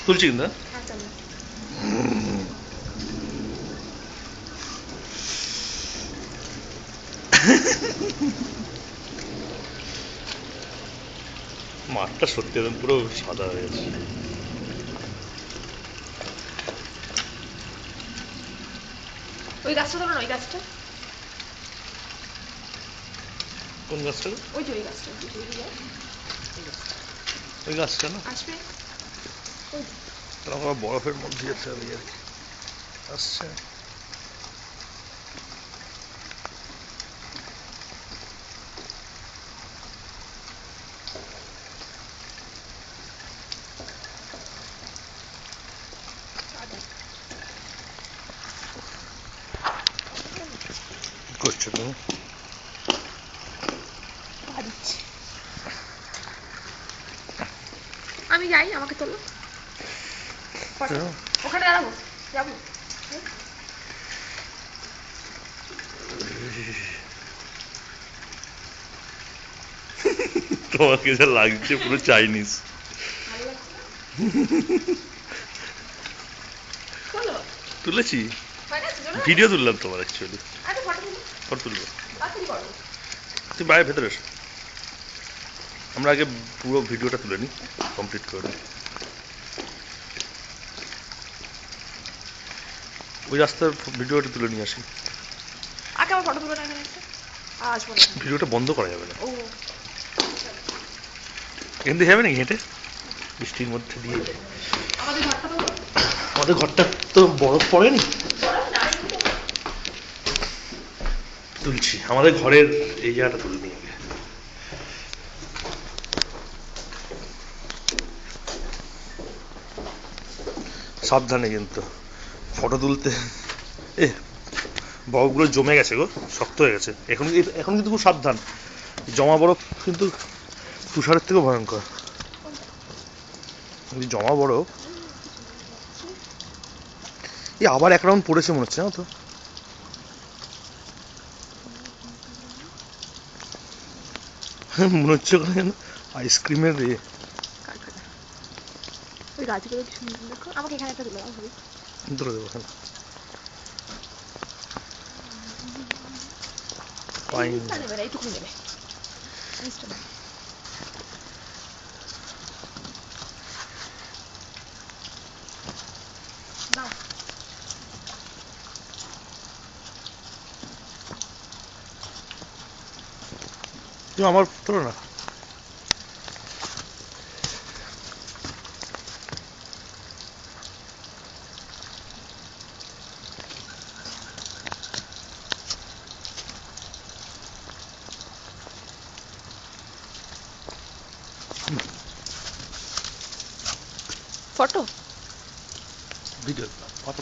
তুলছি কিন্তু মাঠটা সত্যি একদম পুরো সাদা হয়ে গেছে। ওই গাছটা ধরো না, ওই গাছটা। কোন গাছটা? ওই যে ওই গাছটা, ওই গাছটা না আসবে আমার বরফের মধ্যে যেতে হবে আর কি। আসছে করছো তুমি? আমি যাই, আমাকে তোলো ওখানে দাঁড়াবো, যাবো। তোমাকে যা লাগছে পুরো চাইনিজ। তুলেছি, ভিডিও তুললাম তোমার অ্যাকচুয়ালি। ফটো তুলবো, তুমি বাইরে ভেতরে এসো, আমরা আগে পুরো ভিডিওটা তুলে নিই, কমপ্লিট করে নিই। ওই রাস্তার ভিডিওটা তুলে নিয়ে আসি। আগে আমার ফটো তুলে না, এখানে আসবো না। ভিডিওটা বন্ধ করা যাবে না, ও এখান দিয়ে যাবে নাকি হেঁটে বৃষ্টির মধ্যে দিয়ে? আমাদের ঘরটা তো বরফ পড়েনি। তুলছি আমাদের ঘরের এই জায়গাটা তুলে নিয়ে আগে। সাবধানে কিন্তু ফটো তুলতে, এ বরফগুলো জমে গেছে গো, শক্ত হয়ে গেছে এখন। এখন কিন্তু খুব সাবধান, জমা বরফ কিন্তু তুষারের থেকেও ভয়ঙ্কর। জমা বরফ এই আবার এক রাউন্ড পড়েছে মনে হচ্ছে না তো। মনে হচ্ছে যেন আইসক্রিমের ওই গাছগুলো কি সুন্দর দেখো। আমাকে এখানে একটা তুলে দাও ভাবি। তুলে দেবো এখানে। নেবে না, এইটুকু নেবে। দাও। তুমি আমার তোলো না। Photo video photo